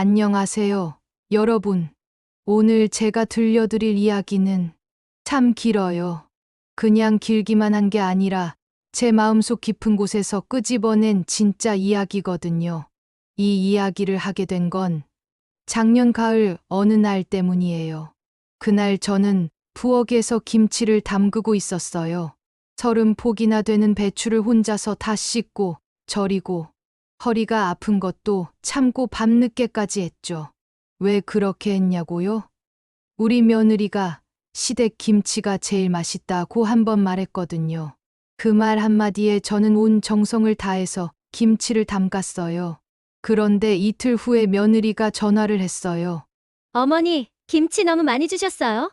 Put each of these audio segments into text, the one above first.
안녕하세요, 여러분. 오늘 제가 들려드릴 이야기는 참 길어요. 그냥 길기만 한 게 아니라 제 마음속 깊은 곳에서 끄집어낸 진짜 이야기거든요. 이 이야기를 하게 된 건 작년 가을 어느 날 때문이에요. 그날 저는 부엌에서 김치를 담그고 있었어요. 30폭이나 되는 배추를 혼자서 다 씻고 절이고 허리가 아픈 것도 참고 밤늦게까지 했죠. 왜 그렇게 했냐고요? 우리 며느리가 시댁 김치가 제일 맛있다고 한 번 말했거든요. 그 말 한마디에 저는 온 정성을 다해서 김치를 담갔어요. 그런데 이틀 후에 며느리가 전화를 했어요. 어머니, 김치 너무 많이 주셨어요?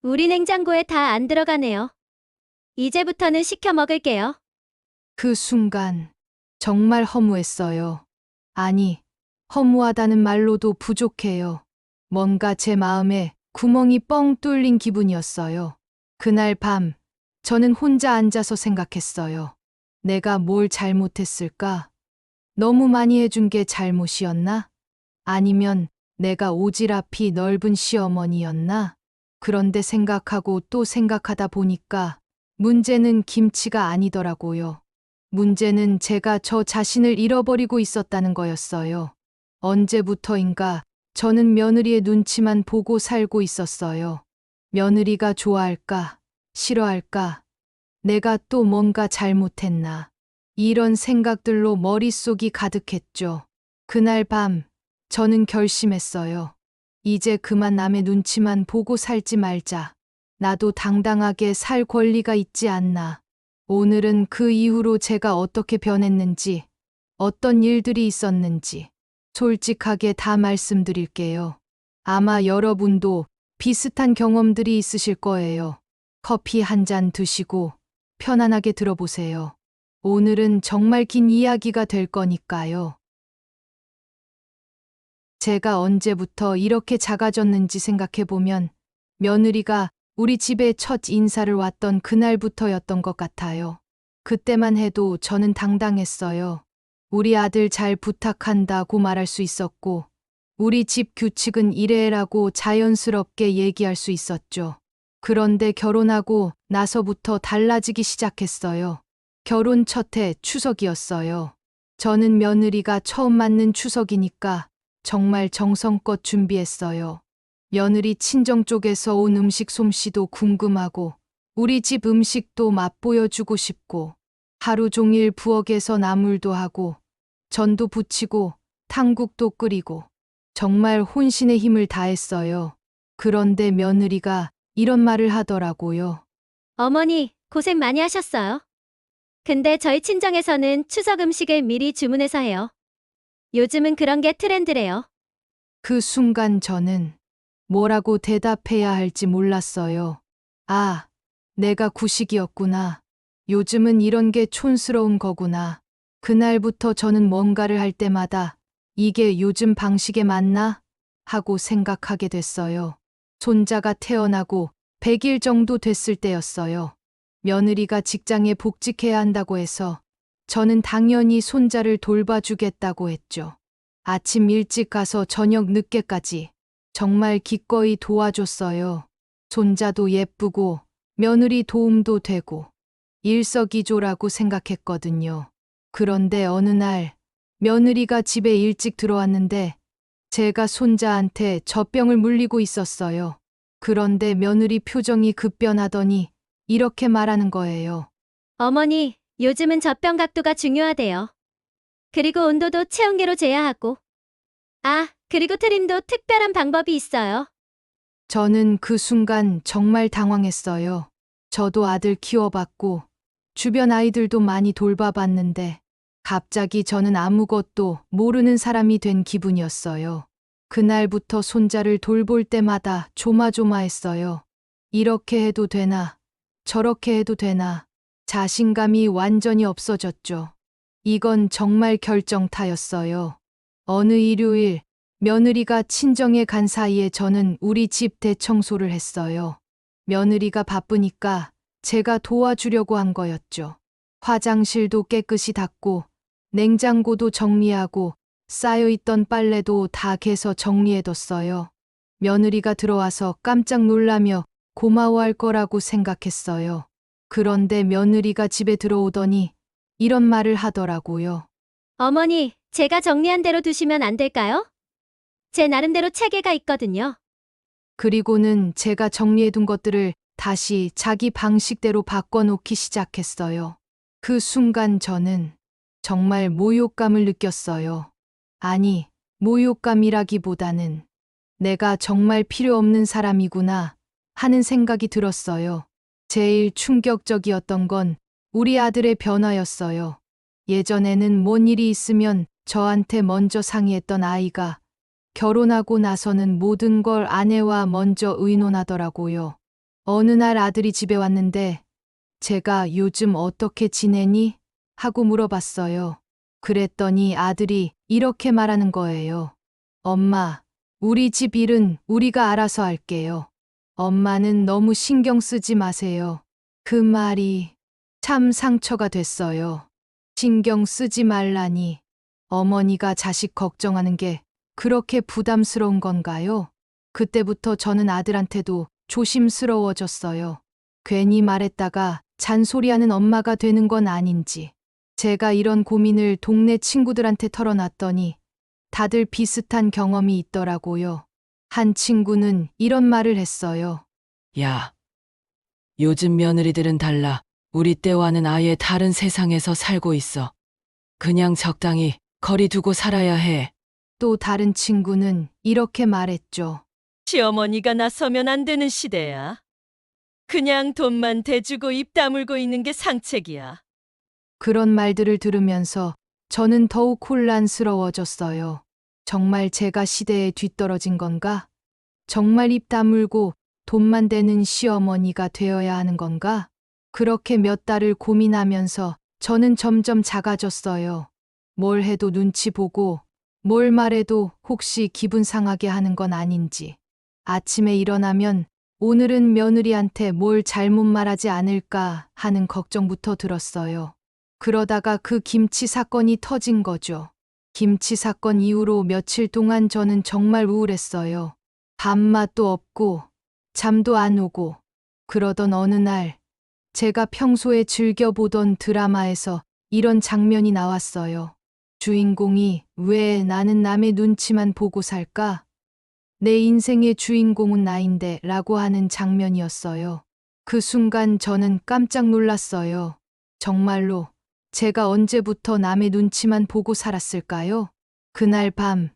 우리 냉장고에 다 안 들어가네요. 이제부터는 시켜 먹을게요. 그 순간 정말 허무했어요. 아니, 허무하다는 말로도 부족해요. 뭔가 제 마음에 구멍이 뻥 뚫린 기분이었어요. 그날 밤, 저는 혼자 앉아서 생각했어요. 내가 뭘 잘못했을까? 너무 많이 해준 게 잘못이었나? 아니면 내가 오지랖이 넓은 시어머니였나? 그런데 생각하고 또 생각하다 보니까 문제는 김치가 아니더라고요. 문제는 제가 저 자신을 잃어버리고 있었다는 거였어요. 언제부터인가 저는 며느리의 눈치만 보고 살고 있었어요. 며느리가 좋아할까? 싫어할까? 내가 또 뭔가 잘못했나? 이런 생각들로 머릿속이 가득했죠. 그날 밤, 저는 결심했어요. 이제 그만 남의 눈치만 보고 살지 말자. 나도 당당하게 살 권리가 있지 않나. 오늘은 그 이후로 제가 어떻게 변했는지, 어떤 일들이 있었는지, 솔직하게 다 말씀드릴게요. 아마 여러분도 비슷한 경험들이 있으실 거예요. 커피 한 잔 드시고 편안하게 들어보세요. 오늘은 정말 긴 이야기가 될 거니까요. 제가 언제부터 이렇게 작아졌는지 생각해보면 며느리가 우리 집에 첫 인사를 왔던 그날부터였던 것 같아요. 그때만 해도 저는 당당했어요. 우리 아들 잘 부탁한다고 말할 수 있었고, 우리 집 규칙은 이래라고 자연스럽게 얘기할 수 있었죠. 그런데 결혼하고 나서부터 달라지기 시작했어요. 결혼 첫 해 추석이었어요. 저는 며느리가 처음 맞는 추석이니까 정말 정성껏 준비했어요. 며느리 친정 쪽에서 온 음식 솜씨도 궁금하고 우리 집 음식도 맛보여주고 싶고 하루 종일 부엌에서 나물도 하고 전도 부치고 탕국도 끓이고 정말 혼신의 힘을 다했어요. 그런데 며느리가 이런 말을 하더라고요. 어머니, 고생 많이 하셨어요. 근데 저희 친정에서는 추석 음식을 미리 주문해서 해요. 요즘은 그런 게 트렌드래요. 그 순간 저는 뭐라고 대답해야 할지 몰랐어요. 아, 내가 구식이었구나. 요즘은 이런 게 촌스러운 거구나. 그날부터 저는 뭔가를 할 때마다 이게 요즘 방식에 맞나? 하고 생각하게 됐어요. 손자가 태어나고 100일 정도 됐을 때였어요. 며느리가 직장에 복직해야 한다고 해서 저는 당연히 손자를 돌봐주겠다고 했죠. 아침 일찍 가서 저녁 늦게까지 정말 기꺼이 도와줬어요. 손자도 예쁘고 며느리 도움도 되고 일석이조라고 생각했거든요. 그런데 어느 날 며느리가 집에 일찍 들어왔는데 제가 손자한테 젖병을 물리고 있었어요. 그런데 며느리 표정이 급변하더니 이렇게 말하는 거예요. 어머니, 요즘은 젖병 각도가 중요하대요. 그리고 온도도 체온계로 재야 하고. 아, 그리고 트림도 특별한 방법이 있어요. 저는 그 순간 정말 당황했어요. 저도 아들 키워봤고 주변 아이들도 많이 돌봐봤는데 갑자기 저는 아무것도 모르는 사람이 된 기분이었어요. 그날부터 손자를 돌볼 때마다 조마조마했어요. 이렇게 해도 되나? 저렇게 해도 되나? 자신감이 완전히 없어졌죠. 이건 정말 결정타였어요. 어느 일요일 며느리가 친정에 간 사이에 저는 우리 집 대청소를 했어요. 며느리가 바쁘니까 제가 도와주려고 한 거였죠. 화장실도 깨끗이 닦고 냉장고도 정리하고 쌓여있던 빨래도 다 개서 정리해뒀어요. 며느리가 들어와서 깜짝 놀라며 고마워할 거라고 생각했어요. 그런데 며느리가 집에 들어오더니 이런 말을 하더라고요. 어머니, 제가 정리한 대로 두시면 안 될까요? 제 나름대로 체계가 있거든요. 그리고는 제가 정리해둔 것들을 다시 자기 방식대로 바꿔놓기 시작했어요. 그 순간 저는 정말 모욕감을 느꼈어요. 아니, 모욕감이라기보다는 내가 정말 필요 없는 사람이구나 하는 생각이 들었어요. 제일 충격적이었던 건 우리 아들의 변화였어요. 예전에는 뭔 일이 있으면 저한테 먼저 상의했던 아이가 결혼하고 나서는 모든 걸 아내와 먼저 의논하더라고요. 어느 날 아들이 집에 왔는데 제가 요즘 어떻게 지내니? 하고 물어봤어요. 그랬더니 아들이 이렇게 말하는 거예요. 엄마, 우리 집 일은 우리가 알아서 할게요. 엄마는 너무 신경 쓰지 마세요. 그 말이 참 상처가 됐어요. 신경 쓰지 말라니. 어머니가 자식 걱정하는 게 그렇게 부담스러운 건가요? 그때부터 저는 아들한테도 조심스러워졌어요. 괜히 말했다가 잔소리하는 엄마가 되는 건 아닌지. 제가 이런 고민을 동네 친구들한테 털어놨더니 다들 비슷한 경험이 있더라고요. 한 친구는 이런 말을 했어요. 야, 요즘 며느리들은 달라. 우리 때와는 아예 다른 세상에서 살고 있어. 그냥 적당히 거리 두고 살아야 해. 또 다른 친구는 이렇게 말했죠. 시어머니가 나서면 안 되는 시대야. 그냥 돈만 대주고 입 다물고 있는 게 상책이야. 그런 말들을 들으면서 저는 더욱 혼란스러워졌어요. 정말 제가 시대에 뒤떨어진 건가? 정말 입 다물고 돈만 대는 시어머니가 되어야 하는 건가? 그렇게 몇 달을 고민하면서 저는 점점 작아졌어요. 뭘 해도 눈치 보고 뭘 말해도 혹시 기분 상하게 하는 건 아닌지. 아침에 일어나면 오늘은 며느리한테 뭘 잘못 말하지 않을까 하는 걱정부터 들었어요. 그러다가 그 김치 사건이 터진 거죠. 김치 사건 이후로 며칠 동안 저는 정말 우울했어요. 밥맛도 없고 잠도 안 오고. 그러던 어느 날 제가 평소에 즐겨보던 드라마에서 이런 장면이 나왔어요. 주인공이 왜 나는 남의 눈치만 보고 살까? 내 인생의 주인공은 나인데 라고 하는 장면이었어요. 그 순간 저는 깜짝 놀랐어요. 정말로 제가 언제부터 남의 눈치만 보고 살았을까요? 그날 밤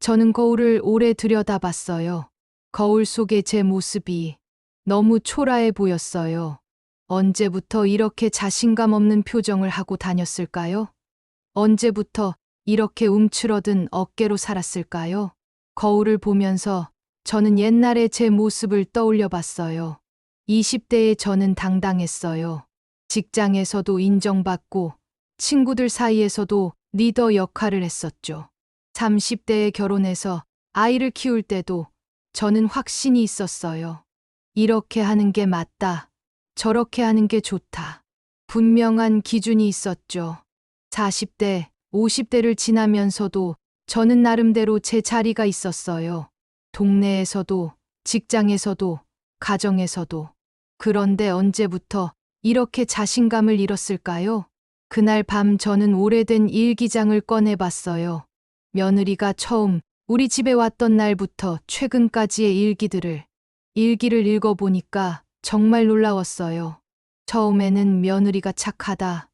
저는 거울을 오래 들여다봤어요. 거울 속의 제 모습이 너무 초라해 보였어요. 언제부터 이렇게 자신감 없는 표정을 하고 다녔을까요? 언제부터 이렇게 움츠러든 어깨로 살았을까요? 거울을 보면서 저는 옛날의 제 모습을 떠올려 봤어요. 20대의 저는 당당했어요. 직장에서도 인정받고 친구들 사이에서도 리더 역할을 했었죠. 30대에 결혼해서 아이를 키울 때도 저는 확신이 있었어요. 이렇게 하는 게 맞다. 저렇게 하는 게 좋다. 분명한 기준이 있었죠. 40대, 50대를 지나면서도 저는 나름대로 제 자리가 있었어요. 동네에서도, 직장에서도, 가정에서도. 그런데 언제부터 이렇게 자신감을 잃었을까요? 그날 밤 저는 오래된 일기장을 꺼내봤어요. 며느리가 처음 우리 집에 왔던 날부터 최근까지의 일기를 읽어보니까 정말 놀라웠어요. 처음에는 며느리가 착하다.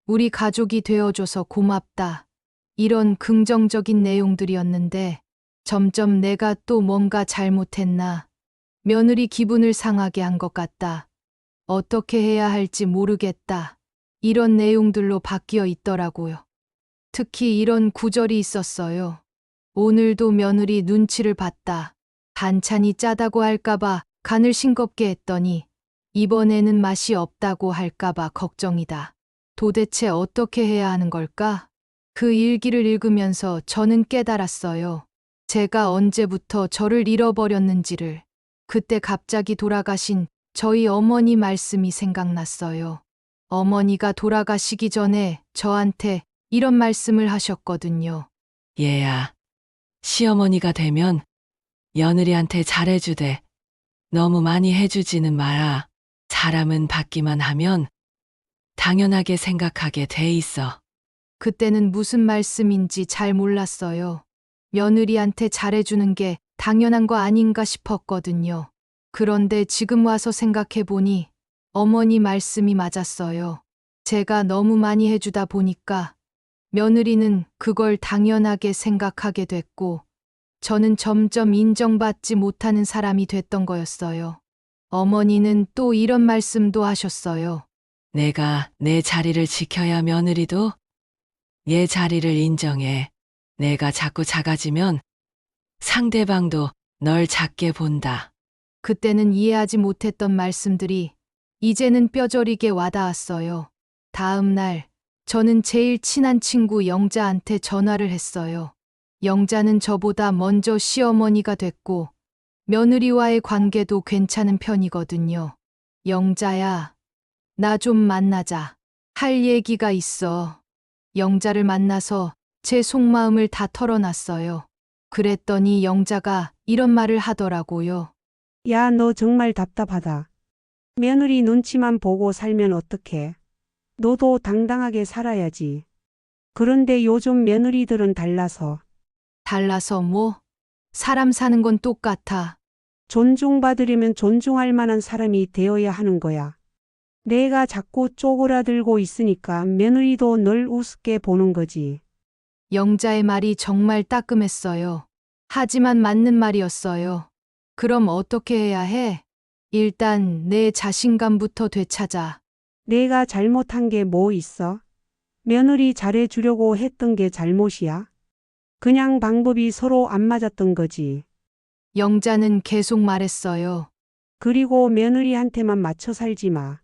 우리 가족이 되어줘서 고맙다. 이런 긍정적인 내용들이었는데 점점 내가 또 뭔가 잘못했나. 며느리 기분을 상하게 한 것 같다. 어떻게 해야 할지 모르겠다. 이런 내용들로 바뀌어 있더라고요. 특히 이런 구절이 있었어요. 오늘도 며느리 눈치를 봤다. 반찬이 짜다고 할까봐 간을 싱겁게 했더니 이번에는 맛이 없다고 할까봐 걱정이다. 도대체 어떻게 해야 하는 걸까? 그 일기를 읽으면서 저는 깨달았어요. 제가 언제부터 저를 잃어버렸는지를. 그때 갑자기 돌아가신 저희 어머니 말씀이 생각났어요. 어머니가 돌아가시기 전에 저한테 이런 말씀을 하셨거든요. 얘야, 시어머니가 되면 며느리한테 잘해주대. 너무 많이 해주지는 마라. 사람은 받기만 하면 당연하게 생각하게 돼 있어. 그때는 무슨 말씀인지 잘 몰랐어요. 며느리한테 잘해주는 게 당연한 거 아닌가 싶었거든요. 그런데 지금 와서 생각해 보니 어머니 말씀이 맞았어요. 제가 너무 많이 해주다 보니까 며느리는 그걸 당연하게 생각하게 됐고, 저는 점점 인정받지 못하는 사람이 됐던 거였어요. 어머니는 또 이런 말씀도 하셨어요. 내가 내 자리를 지켜야 며느리도 얘 자리를 인정해. 내가 자꾸 작아지면 상대방도 널 작게 본다. 그때는 이해하지 못했던 말씀들이 이제는 뼈저리게 와닿았어요. 다음 날, 저는 제일 친한 친구 영자한테 전화를 했어요. 영자는 저보다 먼저 시어머니가 됐고, 며느리와의 관계도 괜찮은 편이거든요. 영자야, 나 좀 만나자. 할 얘기가 있어. 영자를 만나서 제 속마음을 다 털어놨어요. 그랬더니 영자가 이런 말을 하더라고요. 야, 너 정말 답답하다. 며느리 눈치만 보고 살면 어떡해? 너도 당당하게 살아야지. 그런데 요즘 며느리들은 달라서 달라서 뭐? 사람 사는 건 똑같아. 존중받으려면 존중할 만한 사람이 되어야 하는 거야. 내가 자꾸 쪼그라들고 있으니까 며느리도 널 우습게 보는 거지. 영자의 말이 정말 따끔했어요. 하지만 맞는 말이었어요. 그럼 어떻게 해야 해? 일단 내 자신감부터 되찾아. 내가 잘못한 게 뭐 있어? 며느리 잘해주려고 했던 게 잘못이야? 그냥 방법이 서로 안 맞았던 거지. 영자는 계속 말했어요. 그리고 며느리한테만 맞춰 살지 마.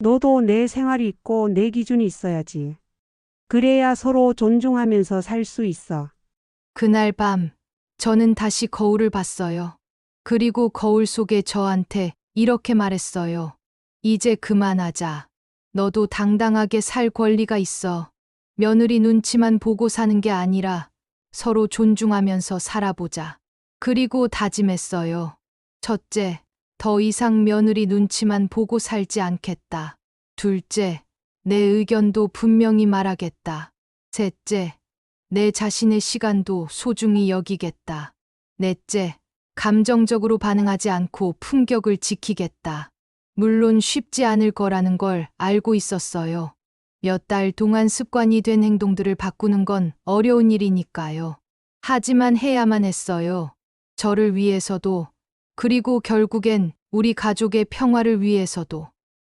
너도 내 생활이 있고 내 기준이 있어야지. 그래야 서로 존중하면서 살 수 있어. 그날 밤, 저는 다시 거울을 봤어요. 그리고 거울 속에 저한테 이렇게 말했어요. 이제 그만하자. 너도 당당하게 살 권리가 있어. 며느리 눈치만 보고 사는 게 아니라 서로 존중하면서 살아보자. 그리고 다짐했어요. 첫째, 더 이상 며느리 눈치만 보고 살지 않겠다. 둘째, 내 의견도 분명히 말하겠다. 셋째, 내 자신의 시간도 소중히 여기겠다. 넷째, 감정적으로 반응하지 않고 품격을 지키겠다. 물론 쉽지 않을 거라는 걸 알고 있었어요. 몇 달 동안 습관이 된 행동들을 바꾸는 건 어려운 일이니까요. 하지만 해야만 했어요. 저를 위해서도, 그리고 결국엔 우리 가족의 평화를 위해서도.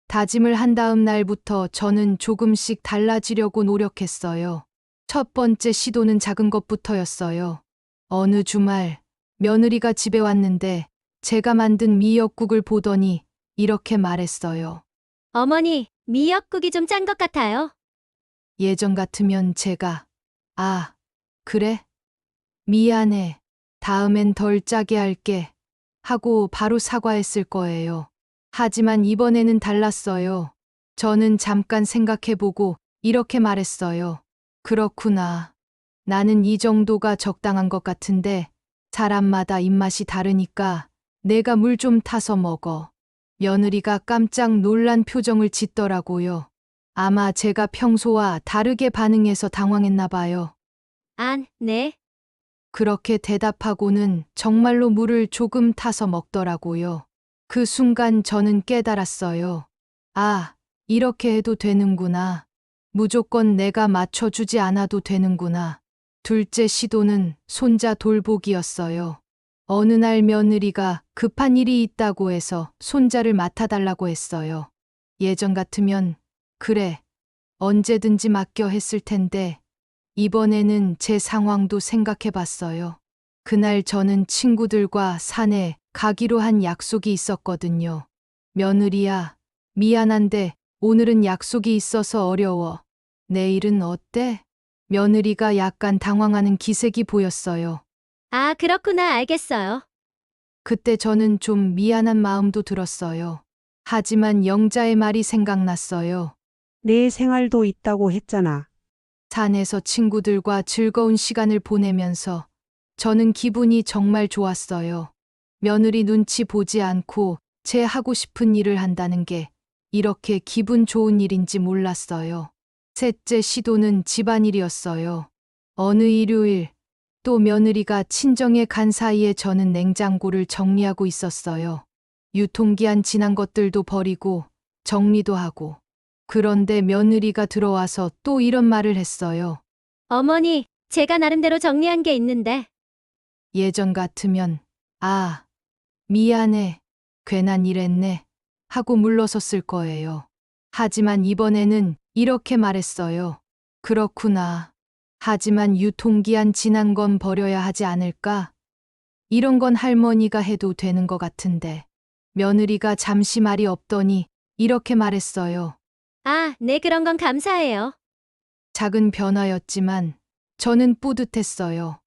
다짐을 한 다음 날부터 저는 조금씩 달라지려고 노력했어요. 첫 번째 시도는 작은 것부터였어요. 어느 주말, 며느리가 집에 왔는데 제가 만든 미역국을 보더니 이렇게 말했어요. 어머니, 미역국이 좀 짠 것 같아요. 예전 같으면 제가, 아, 그래? 미안해. 다음엔 덜 짜게 할게. 하고 바로 사과했을 거예요. 하지만 이번에는 달랐어요. 저는 잠깐 생각해보고 이렇게 말했어요. 그렇구나. 나는 이 정도가 적당한 것 같은데 사람마다 입맛이 다르니까 내가 물 좀 타서 먹어. 며느리가 깜짝 놀란 표정을 짓더라고요. 아마 제가 평소와 다르게 반응해서 당황했나 봐요. 네. 그렇게 대답하고는 정말로 물을 조금 타서 먹더라고요. 그 순간 저는 깨달았어요. 아, 이렇게 해도 되는구나. 무조건 내가 맞춰주지 않아도 되는구나. 둘째 시도는 손자 돌보기였어요. 어느 날 며느리가 급한 일이 있다고 해서 손자를 맡아달라고 했어요. 예전 같으면 그래, 언제든지 맡겨 했을 텐데 이번에는 제 상황도 생각해 봤어요. 그날 저는 친구들과 산에 가기로 한 약속이 있었거든요. 며느리야, 미안한데 오늘은 약속이 있어서 어려워. 내일은 어때? 며느리가 약간 당황하는 기색이 보였어요. 아, 그렇구나. 알겠어요. 그때 저는 좀 미안한 마음도 들었어요. 하지만 영자의 말이 생각났어요. 내 생활도 있다고 했잖아. 산에서 친구들과 즐거운 시간을 보내면서 저는 기분이 정말 좋았어요. 며느리 눈치 보지 않고 제 하고 싶은 일을 한다는 게 이렇게 기분 좋은 일인지 몰랐어요. 셋째 시도는 집안일이었어요. 어느 일요일 또 며느리가 친정에 간 사이에 저는 냉장고를 정리하고 있었어요. 유통기한 지난 것들도 버리고 정리도 하고. 그런데 며느리가 들어와서 또 이런 말을 했어요. 어머니, 제가 나름대로 정리한 게 있는데. 예전 같으면 아, 미안해. 괜한 일 했네. 하고 물러섰을 거예요. 하지만 이번에는 이렇게 말했어요. 그렇구나. 하지만 유통기한 지난 건 버려야 하지 않을까? 이런 건 할머니가 해도 되는 것 같은데. 며느리가 잠시 말이 없더니 이렇게 말했어요. 아, 네, 그런 건 감사해요. 작은 변화였지만 저는 뿌듯했어요.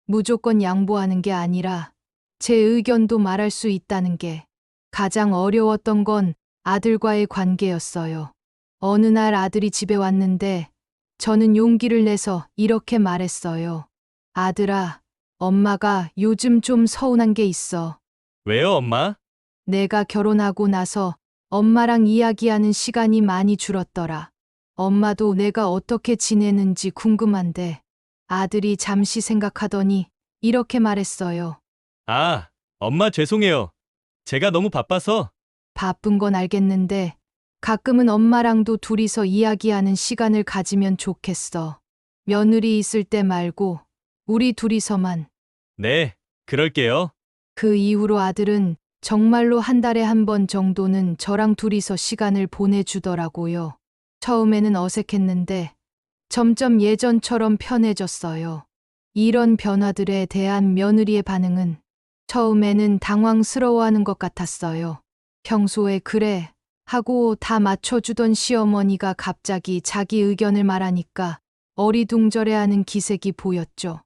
무조건 양보하는 게 아니라 제 의견도 말할 수 있다는 게. 가장 어려웠던 건 아들과의 관계였어요. 어느 날 아들이 집에 왔는데 저는 용기를 내서 이렇게 말했어요. 아들아, 엄마가 요즘 좀 서운한 게 있어. 왜요, 엄마? 내가 결혼하고 나서 엄마랑 이야기하는 시간이 많이 줄었더라. 엄마도 내가 어떻게 지내는지 궁금한데 아들이 잠시 생각하더니 이렇게 말했어요. 아, 엄마 죄송해요. 제가 너무 바빠서. 바쁜 건 알겠는데 가끔은 엄마랑도 둘이서 이야기하는 시간을 가지면 좋겠어. 며느리 있을 때 말고 우리 둘이서만. 네, 그럴게요. 그 이후로 아들은 정말로 한 달에 한 번 정도는 저랑 둘이서 시간을 보내주더라고요. 처음에는 어색했는데 점점 예전처럼 편해졌어요. 이런 변화들에 대한 며느리의 반응은 처음에는 당황스러워하는 것 같았어요. 평소에 그래 하고 다 맞춰주던 시어머니가 갑자기 자기 의견을 말하니까 어리둥절해하는 기색이 보였죠.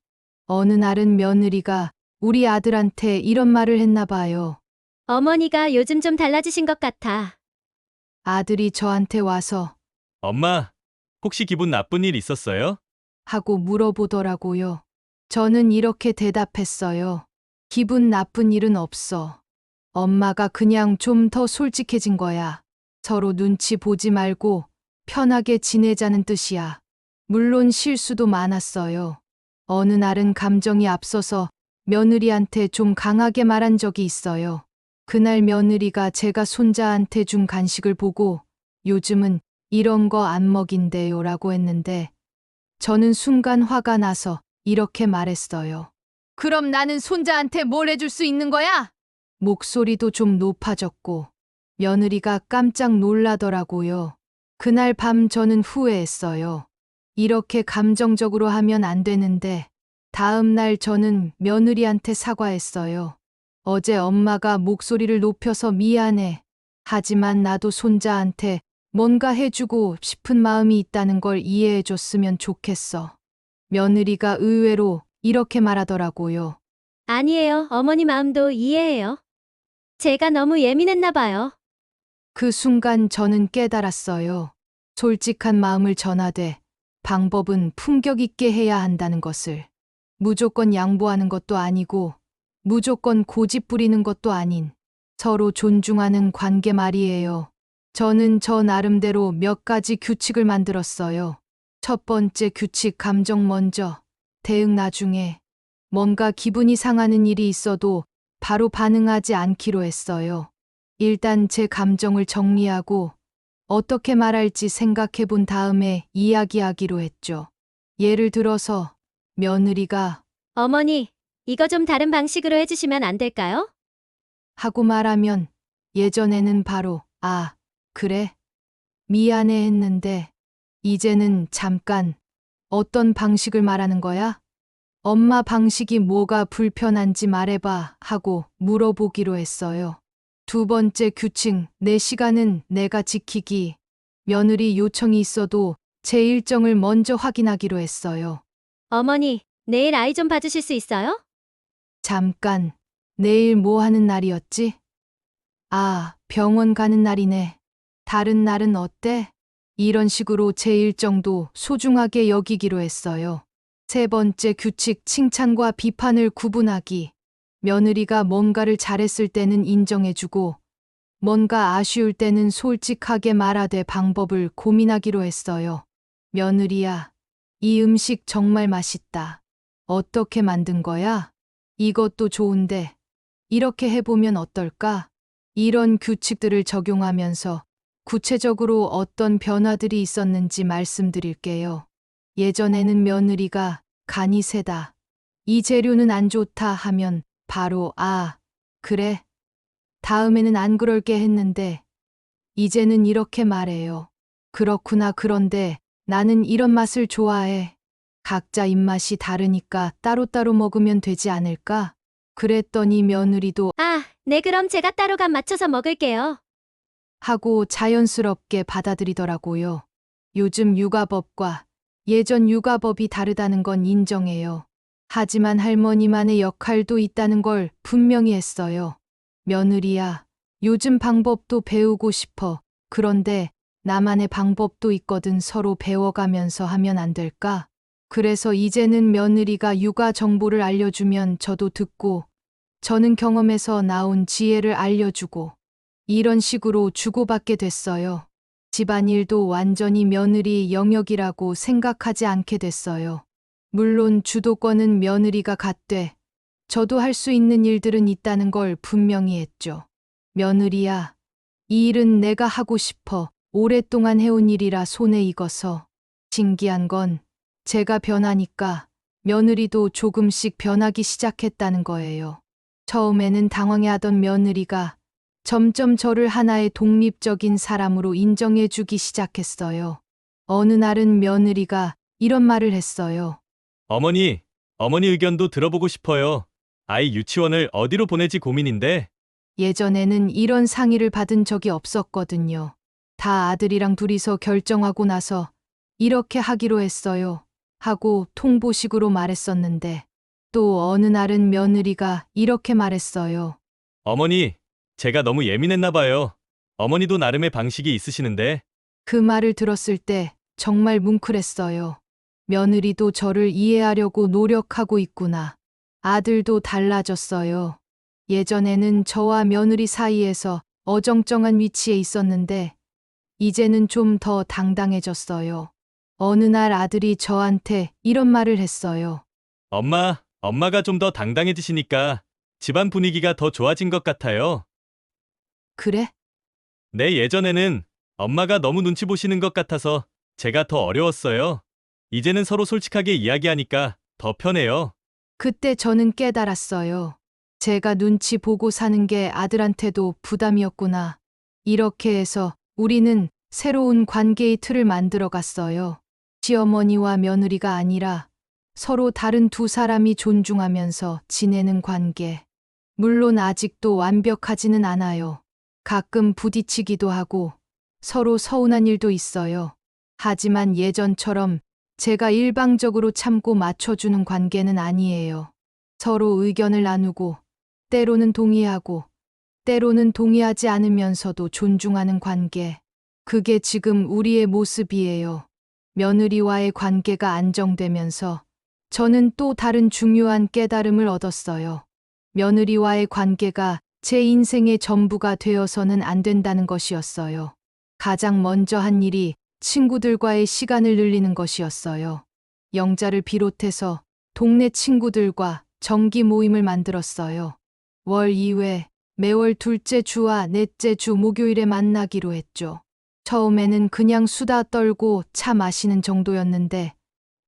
어느 날은 며느리가 우리 아들한테 이런 말을 했나 봐요. 어머니가 요즘 좀 달라지신 것 같아. 아들이 저한테 와서 엄마, 혹시 기분 나쁜 일 있었어요? 하고 물어보더라고요. 저는 이렇게 대답했어요. 기분 나쁜 일은 없어. 엄마가 그냥 좀 더 솔직해진 거야. 서로 눈치 보지 말고 편하게 지내자는 뜻이야. 물론 실수도 많았어요. 어느 날은 감정이 앞서서 며느리한테 좀 강하게 말한 적이 있어요. 그날 며느리가 제가 손자한테 준 간식을 보고 요즘은 이런 거 안 먹인대요 라고 했는데 저는 순간 화가 나서 이렇게 말했어요. 그럼 나는 손자한테 뭘 해줄 수 있는 거야? 목소리도 좀 높아졌고 며느리가 깜짝 놀라더라고요. 그날 밤 저는 후회했어요. 이렇게 감정적으로 하면 안 되는데 다음 날 저는 며느리한테 사과했어요. 어제 엄마가 목소리를 높여서 미안해. 하지만 나도 손자한테 뭔가 해주고 싶은 마음이 있다는 걸 이해해줬으면 좋겠어. 며느리가 의외로 이렇게 말하더라고요. 아니에요. 어머니 마음도 이해해요. 제가 너무 예민했나 봐요. 그 순간 저는 깨달았어요. 솔직한 마음을 전하되 방법은 품격 있게 해야 한다는 것을. 무조건 양보하는 것도 아니고 무조건 고집 부리는 것도 아닌 서로 존중하는 관계 말이에요. 저는 저 나름대로 몇 가지 규칙을 만들었어요. 첫 번째 규칙 감정 먼저, 대응 나중에. 뭔가 기분이 상하는 일이 있어도 바로 반응하지 않기로 했어요. 일단 제 감정을 정리하고 어떻게 말할지 생각해 본 다음에 이야기하기로 했죠. 예를 들어서 며느리가 어머니, 이거 좀 다른 방식으로 해주시면 안 될까요? 하고 말하면 예전에는 바로 아, 그래? 미안해 했는데 이제는 잠깐 어떤 방식을 말하는 거야? 엄마 방식이 뭐가 불편한지 말해봐 하고 물어보기로 했어요. 두 번째 규칙, 내 시간은 내가 지키기. 며느리 요청이 있어도 제 일정을 먼저 확인하기로 했어요. 어머니, 내일 아이 좀 봐주실 수 있어요? 잠깐, 내일 뭐 하는 날이었지? 아, 병원 가는 날이네. 다른 날은 어때? 이런 식으로 제 일정도 소중하게 여기기로 했어요. 세 번째 규칙 칭찬과 비판을 구분하기. 며느리가 뭔가를 잘했을 때는 인정해주고 뭔가 아쉬울 때는 솔직하게 말하되 방법을 고민하기로 했어요. 며느리야, 이 음식 정말 맛있다. 어떻게 만든 거야? 이것도 좋은데 이렇게 해보면 어떨까? 이런 규칙들을 적용하면서 구체적으로 어떤 변화들이 있었는지 말씀드릴게요. 예전에는 며느리가 간이 세다, 이 재료는 안 좋다 하면 바로 그래. 다음에는 안 그럴게 했는데 이제는 이렇게 말해요. 그렇구나. 그런데 나는 이런 맛을 좋아해. 각자 입맛이 다르니까 따로따로 먹으면 되지 않을까? 그랬더니 며느리도 아, 네, 그럼 제가 따로 간 맞춰서 먹을게요. 하고 자연스럽게 받아들이더라고요. 요즘 육아법과 예전 육아법이 다르다는 건 인정해요. 하지만 할머니만의 역할도 있다는 걸 분명히 했어요. 며느리야, 요즘 방법도 배우고 싶어. 그런데 나만의 방법도 있거든. 서로 배워가면서 하면 안 될까? 그래서 이제는 며느리가 육아 정보를 알려주면 저도 듣고, 저는 경험에서 나온 지혜를 알려주고, 이런 식으로 주고받게 됐어요. 집안일도 완전히 며느리 영역이라고 생각하지 않게 됐어요. 물론 주도권은 며느리가 갖되, 저도 할 수 있는 일들은 있다는 걸 분명히 했죠. 며느리야, 이 일은 내가 하고 싶어. 오랫동안 해온 일이라 손에 익어서. 신기한 건 제가 변하니까 며느리도 조금씩 변하기 시작했다는 거예요. 처음에는 당황해하던 며느리가 점점 저를 하나의 독립적인 사람으로 인정해주기 시작했어요. 어느 날은 며느리가 이런 말을 했어요. 어머니 의견도 들어보고 싶어요. 아이 유치원을 어디로 보내지 고민인데. 예전에는 이런 상의를 받은 적이 없었거든요. 다 아들이랑 둘이서 결정하고 나서 이렇게 하기로 했어요. 하고 통보식으로 말했었는데 또 어느 날은 며느리가 이렇게 말했어요. 어머니, 제가 너무 예민했나 봐요. 어머니도 나름의 방식이 있으시는데. 그 말을 들었을 때 정말 뭉클했어요. 며느리도 저를 이해하려고 노력하고 있구나. 아들도 달라졌어요. 예전에는 저와 며느리 사이에서 어정쩡한 위치에 있었는데 이제는 좀 더 당당해졌어요. 어느 날 아들이 저한테 이런 말을 했어요. 엄마가 좀 더 당당해지시니까 집안 분위기가 더 좋아진 것 같아요. 그래? 네, 예전에는 엄마가 너무 눈치 보시는 것 같아서 제가 더 어려웠어요. 이제는 서로 솔직하게 이야기하니까 더 편해요. 그때 저는 깨달았어요. 제가 눈치 보고 사는 게 아들한테도 부담이었구나. 이렇게 해서 우리는 새로운 관계의 틀을 만들어 갔어요. 시어머니와 며느리가 아니라 서로 다른 두 사람이 존중하면서 지내는 관계. 물론 아직도 완벽하지는 않아요. 가끔 부딪히기도 하고 서로 서운한 일도 있어요. 하지만 예전처럼 제가 일방적으로 참고 맞춰주는 관계는 아니에요. 서로 의견을 나누고 때로는 동의하고 때로는 동의하지 않으면서도 존중하는 관계. 그게 지금 우리의 모습이에요. 며느리와의 관계가 안정되면서 저는 또 다른 중요한 깨달음을 얻었어요. 며느리와의 관계가 제 인생의 전부가 되어서는 안 된다는 것이었어요. 가장 먼저 한 일이 친구들과의 시간을 늘리는 것이었어요. 영자를 비롯해서 동네 친구들과 정기 모임을 만들었어요. 월 2회, 매월 둘째 주와 넷째 주 목요일에 만나기로 했죠. 처음에는 그냥 수다 떨고 차 마시는 정도였는데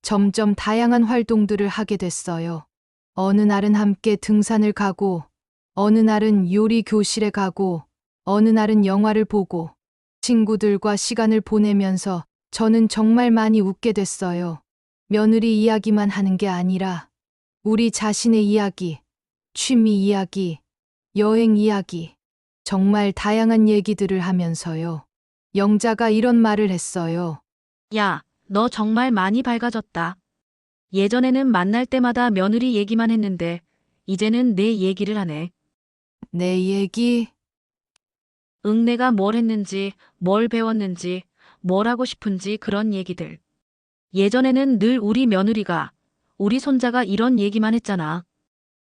점점 다양한 활동들을 하게 됐어요. 어느 날은 함께 등산을 가고, 어느 날은 요리 교실에 가고, 어느 날은 영화를 보고, 친구들과 시간을 보내면서 저는 정말 많이 웃게 됐어요. 며느리 이야기만 하는 게 아니라 우리 자신의 이야기, 취미 이야기, 여행 이야기, 정말 다양한 얘기들을 하면서요. 영자가 이런 말을 했어요. 야, 너 정말 많이 밝아졌다. 예전에는 만날 때마다 며느리 얘기만 했는데, 이제는 내 얘기를 하네. 내 얘기? 응, 내가 뭘 했는지, 뭘 배웠는지, 뭘 하고 싶은지 그런 얘기들. 예전에는 늘 우리 며느리가, 우리 손자가 이런 얘기만 했잖아.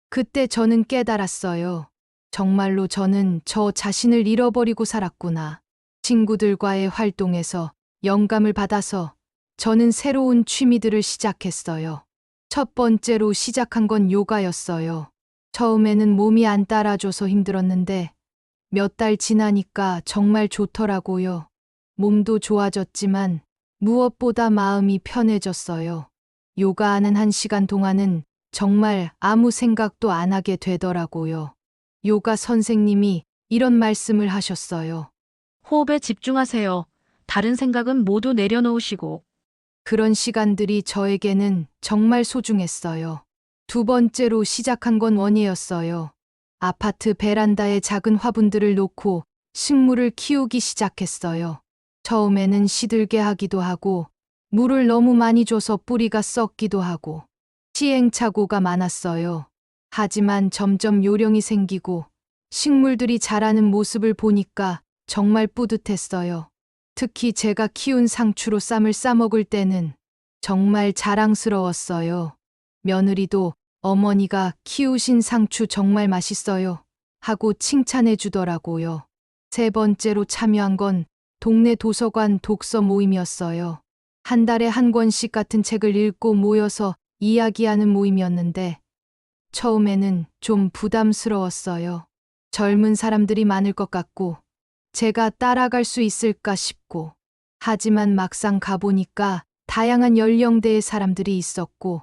그때 저는 깨달았어요. 정말로 저는 저 자신을 잃어버리고 살았구나. 친구들과의 활동에서 영감을 받아서 저는 새로운 취미들을 시작했어요. 첫 번째로 시작한 건 요가였어요. 처음에는 몸이 안 따라줘서 힘들었는데 몇 달 지나니까 정말 좋더라고요. 몸도 좋아졌지만 무엇보다 마음이 편해졌어요. 요가하는 1시간 동안은 정말 아무 생각도 안 하게 되더라고요. 요가 선생님이 이런 말씀을 하셨어요. 호흡에 집중하세요. 다른 생각은 모두 내려놓으시고. 그런 시간들이 저에게는 정말 소중했어요. 두 번째로 시작한 건 원예였어요. 아파트 베란다에 작은 화분들을 놓고 식물을 키우기 시작했어요. 처음에는 시들게 하기도 하고 물을 너무 많이 줘서 뿌리가 썩기도 하고 시행착오가 많았어요. 하지만 점점 요령이 생기고 식물들이 자라는 모습을 보니까 정말 뿌듯했어요. 특히 제가 키운 상추로 쌈을 싸먹을 때는 정말 자랑스러웠어요. 며느리도 어머니가 키우신 상추 정말 맛있어요 하고 칭찬해 주더라고요. 세 번째로 참여한 건 동네 도서관 독서 모임이었어요. 한 달에 한 권씩 같은 책을 읽고 모여서 이야기하는 모임이었는데 처음에는 좀 부담스러웠어요. 젊은 사람들이 많을 것 같고 제가 따라갈 수 있을까 싶고 하지만 막상 가보니까 다양한 연령대의 사람들이 있었고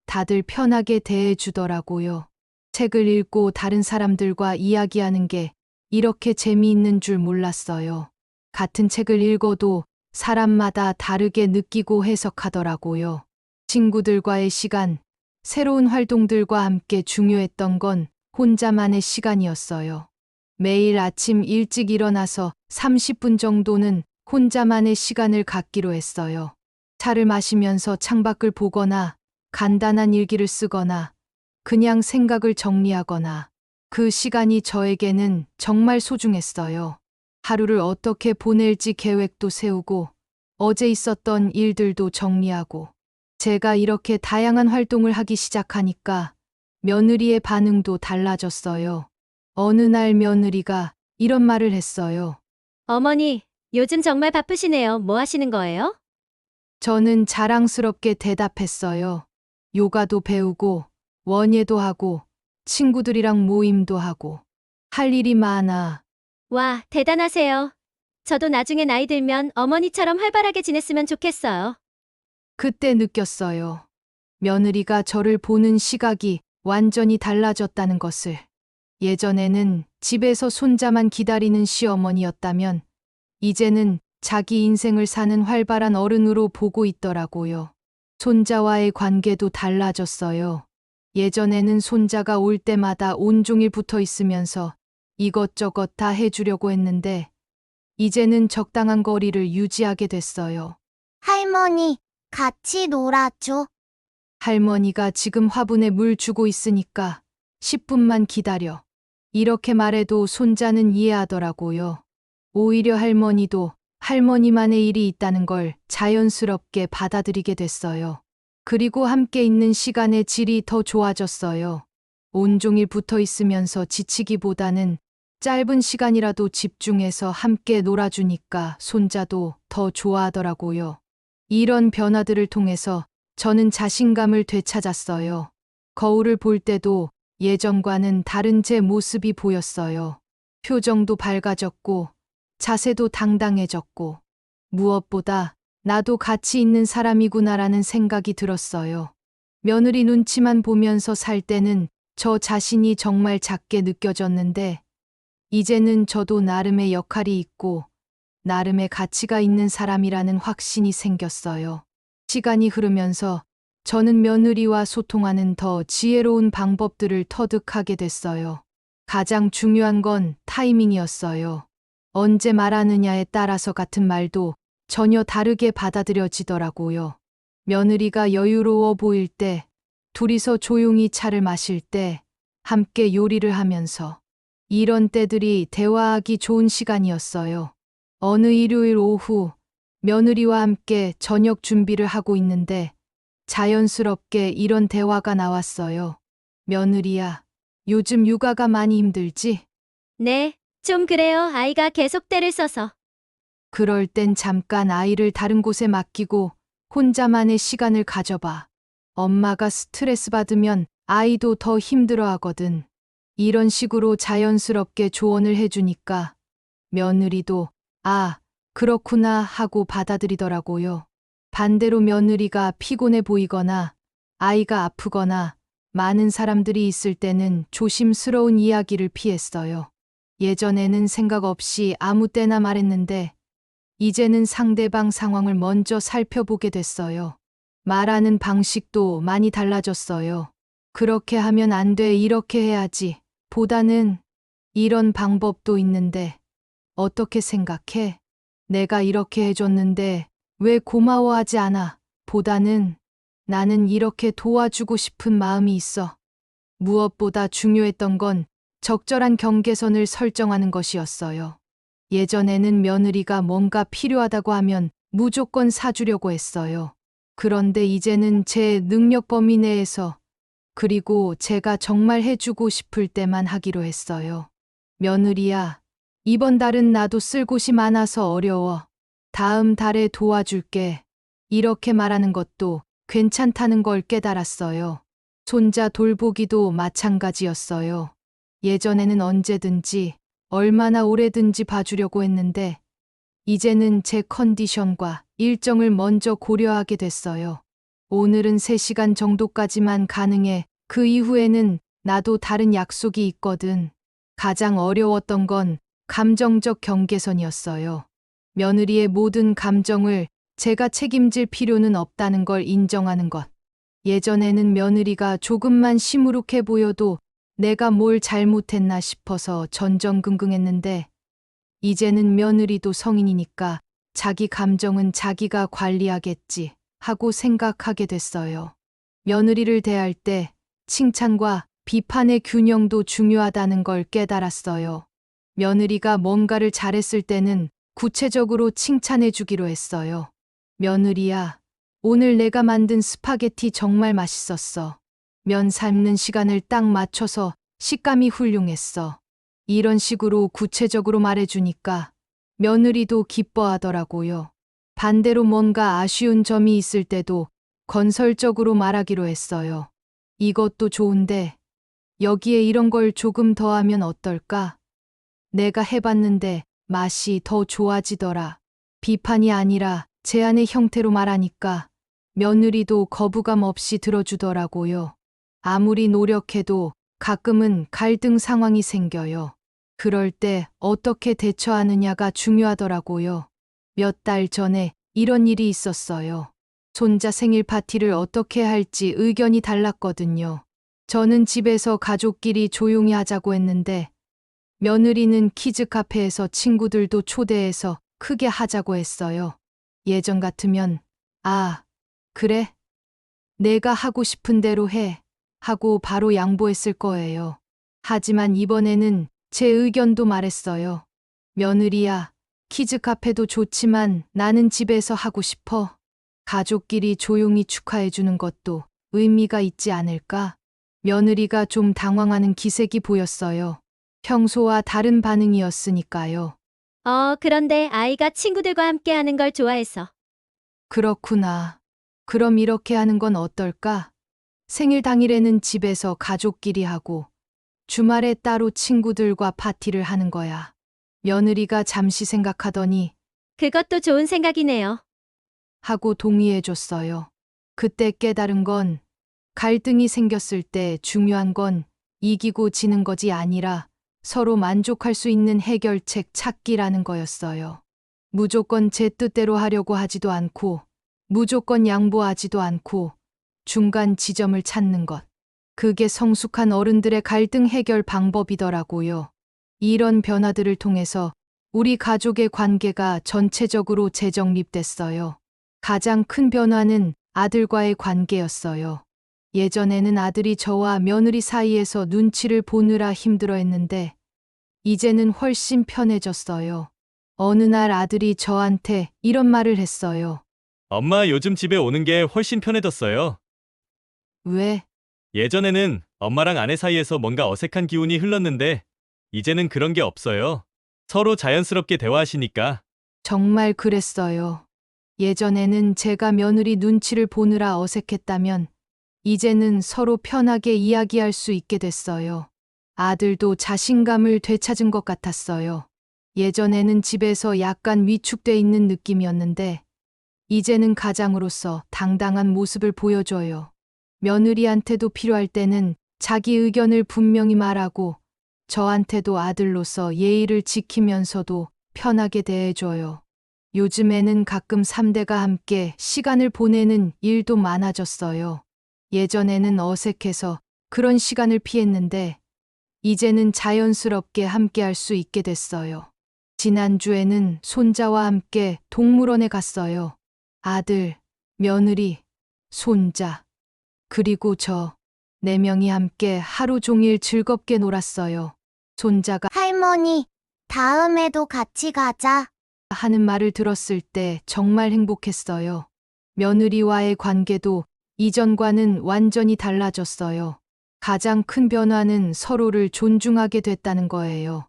다들 편하게 대해주더라고요. 책을 읽고 다른 사람들과 이야기하는 게 이렇게 재미있는 줄 몰랐어요. 같은 책을 읽어도 사람마다 다르게 느끼고 해석하더라고요. 친구들과의 시간, 새로운 활동들과 함께 중요했던 건 혼자만의 시간이었어요. 매일 아침 일찍 일어나서 30분 정도는 혼자만의 시간을 갖기로 했어요. 차를 마시면서 창밖을 보거나 간단한 일기를 쓰거나 그냥 생각을 정리하거나 그 시간이 저에게는 정말 소중했어요. 하루를 어떻게 보낼지 계획도 세우고 어제 있었던 일들도 정리하고 제가 이렇게 다양한 활동을 하기 시작하니까 며느리의 반응도 달라졌어요. 어느 날 며느리가 이런 말을 했어요. 어머니, 요즘 정말 바쁘시네요. 뭐 하시는 거예요? 저는 자랑스럽게 대답했어요. 요가도 배우고 원예도 하고 친구들이랑 모임도 하고 할 일이 많아. 와, 대단하세요. 저도 나중에 나이 들면 어머니처럼 활발하게 지냈으면 좋겠어요. 그때 느꼈어요. 며느리가 저를 보는 시각이 완전히 달라졌다는 것을. 예전에는 집에서 손자만 기다리는 시어머니였다면 이제는 자기 인생을 사는 활발한 어른으로 보고 있더라고요. 손자와의 관계도 달라졌어요. 예전에는 손자가 올 때마다 온종일 붙어 있으면서 이것저것 다 해주려고 했는데 이제는 적당한 거리를 유지하게 됐어요. 할머니, 같이 놀아줘. 할머니가 지금 화분에 물 주고 있으니까 10분만 기다려. 이렇게 말해도 손자는 이해하더라고요. 오히려 할머니도 할머니만의 일이 있다는 걸 자연스럽게 받아들이게 됐어요. 그리고 함께 있는 시간의 질이 더 좋아졌어요. 온종일 붙어 있으면서 지치기보다는 짧은 시간이라도 집중해서 함께 놀아주니까 손자도 더 좋아하더라고요. 이런 변화들을 통해서 저는 자신감을 되찾았어요. 거울을 볼 때도 예전과는 다른 제 모습이 보였어요. 표정도 밝아졌고 자세도 당당해졌고 무엇보다 나도 가치 있는 사람이구나라는 생각이 들었어요. 며느리 눈치만 보면서 살 때는 저 자신이 정말 작게 느껴졌는데 이제는 저도 나름의 역할이 있고 나름의 가치가 있는 사람이라는 확신이 생겼어요. 시간이 흐르면서 저는 며느리와 소통하는 더 지혜로운 방법들을 터득하게 됐어요. 가장 중요한 건 타이밍이었어요. 언제 말하느냐에 따라서 같은 말도 전혀 다르게 받아들여지더라고요. 며느리가 여유로워 보일 때, 둘이서 조용히 차를 마실 때, 함께 요리를 하면서 이런 때들이 대화하기 좋은 시간이었어요. 어느 일요일 오후 며느리와 함께 저녁 준비를 하고 있는데 자연스럽게 이런 대화가 나왔어요. 며느리야, 요즘 육아가 많이 힘들지? 네, 좀 그래요. 아이가 계속 때를 써서. 그럴 땐 잠깐 아이를 다른 곳에 맡기고 혼자만의 시간을 가져봐. 엄마가 스트레스 받으면 아이도 더 힘들어 하거든. 이런 식으로 자연스럽게 조언을 해주니까 며느리도 아, 그렇구나 하고 받아들이더라고요. 반대로 며느리가 피곤해 보이거나 아이가 아프거나 많은 사람들이 있을 때는 조심스러운 이야기를 피했어요. 예전에는 생각 없이 아무 때나 말했는데 이제는 상대방 상황을 먼저 살펴보게 됐어요. 말하는 방식도 많이 달라졌어요. 그렇게 하면 안 돼, 이렇게 해야지. 보다는 이런 방법도 있는데 어떻게 생각해? 내가 이렇게 해줬는데 왜 고마워하지 않아? 보다는 나는 이렇게 도와주고 싶은 마음이 있어. 무엇보다 중요했던 건 적절한 경계선을 설정하는 것이었어요. 예전에는 며느리가 뭔가 필요하다고 하면 무조건 사주려고 했어요. 그런데 이제는 제 능력 범위 내에서 그리고 제가 정말 해주고 싶을 때만 하기로 했어요. 며느리야, 이번 달은 나도 쓸 곳이 많아서 어려워. 다음 달에 도와줄게. 이렇게 말하는 것도 괜찮다는 걸 깨달았어요. 손자 돌보기도 마찬가지였어요. 예전에는 언제든지 얼마나 오래든지 봐주려고 했는데 이제는 제 컨디션과 일정을 먼저 고려하게 됐어요. 오늘은 3시간 정도까지만 가능해. 그 이후에는 나도 다른 약속이 있거든. 가장 어려웠던 건 감정적 경계선이었어요. 며느리의 모든 감정을 제가 책임질 필요는 없다는 걸 인정하는 것. 예전에는 며느리가 조금만 시무룩해 보여도 내가 뭘 잘못했나 싶어서 전전긍긍했는데 이제는 며느리도 성인이니까 자기 감정은 자기가 관리하겠지 하고 생각하게 됐어요. 며느리를 대할 때 칭찬과 비판의 균형도 중요하다는 걸 깨달았어요. 며느리가 뭔가를 잘했을 때는 구체적으로 칭찬해 주기로 했어요. 며느리야, 오늘 내가 만든 스파게티 정말 맛있었어. 면 삶는 시간을 딱 맞춰서 식감이 훌륭했어. 이런 식으로 구체적으로 말해주니까 며느리도 기뻐하더라고요. 반대로 뭔가 아쉬운 점이 있을 때도 건설적으로 말하기로 했어요. 이것도 좋은데 여기에 이런 걸 조금 더 하면 어떨까? 내가 해봤는데 맛이 더 좋아지더라. 비판이 아니라 제안의 형태로 말하니까 며느리도 거부감 없이 들어주더라고요. 아무리 노력해도 가끔은 갈등 상황이 생겨요. 그럴 때 어떻게 대처하느냐가 중요하더라고요. 몇 달 전에 이런 일이 있었어요. 손자 생일 파티를 어떻게 할지 의견이 달랐거든요. 저는 집에서 가족끼리 조용히 하자고 했는데 며느리는 키즈 카페에서 친구들도 초대해서 크게 하자고 했어요. 예전 같으면 아, 그래? 내가 하고 싶은 대로 해 하고 바로 양보했을 거예요. 하지만 이번에는 제 의견도 말했어요. 며느리야, 키즈 카페도 좋지만 나는 집에서 하고 싶어. 가족끼리 조용히 축하해주는 것도 의미가 있지 않을까? 며느리가 좀 당황하는 기색이 보였어요. 평소와 다른 반응이었으니까요. 그런데 아이가 친구들과 함께 하는 걸 좋아해서. 그렇구나. 그럼 이렇게 하는 건 어떨까? 생일 당일에는 집에서 가족끼리 하고 주말에 따로 친구들과 파티를 하는 거야. 며느리가 잠시 생각하더니 그것도 좋은 생각이네요. 하고 동의해줬어요. 그때 깨달은 건 갈등이 생겼을 때 중요한 건 이기고 지는 것이 아니라 서로 만족할 수 있는 해결책 찾기라는 거였어요. 무조건 제 뜻대로 하려고 하지도 않고 무조건 양보하지도 않고 중간 지점을 찾는 것. 그게 성숙한 어른들의 갈등 해결 방법이더라고요. 이런 변화들을 통해서 우리 가족의 관계가 전체적으로 재정립됐어요. 가장 큰 변화는 아들과의 관계였어요. 예전에는 아들이 저와 며느리 사이에서 눈치를 보느라 힘들어했는데 이제는 훨씬 편해졌어요. 어느 날 아들이 저한테 이런 말을 했어요. 엄마 요즘 집에 오는 게 훨씬 편해졌어요. 왜? 예전에는 엄마랑 아내 사이에서 뭔가 어색한 기운이 흘렀는데 이제는 그런 게 없어요. 서로 자연스럽게 대화하시니까. 정말 그랬어요. 예전에는 제가 며느리 눈치를 보느라 어색했다면 이제는 서로 편하게 이야기할 수 있게 됐어요. 아들도 자신감을 되찾은 것 같았어요. 예전에는 집에서 약간 위축돼 있는 느낌이었는데 이제는 가장으로서 당당한 모습을 보여줘요. 며느리한테도 필요할 때는 자기 의견을 분명히 말하고 저한테도 아들로서 예의를 지키면서도 편하게 대해줘요. 요즘에는 가끔 3대가 함께 시간을 보내는 일도 많아졌어요. 예전에는 어색해서 그런 시간을 피했는데 이제는 자연스럽게 함께 할 수 있게 됐어요. 지난주에는 손자와 함께 동물원에 갔어요. 아들, 며느리, 손자, 그리고 저 4명이 함께 하루 종일 즐겁게 놀았어요. 손자가 할머니, 다음에도 같이 가자. 하는 말을 들었을 때 정말 행복했어요. 며느리와의 관계도 이전과는 완전히 달라졌어요. 가장 큰 변화는 서로를 존중하게 됐다는 거예요.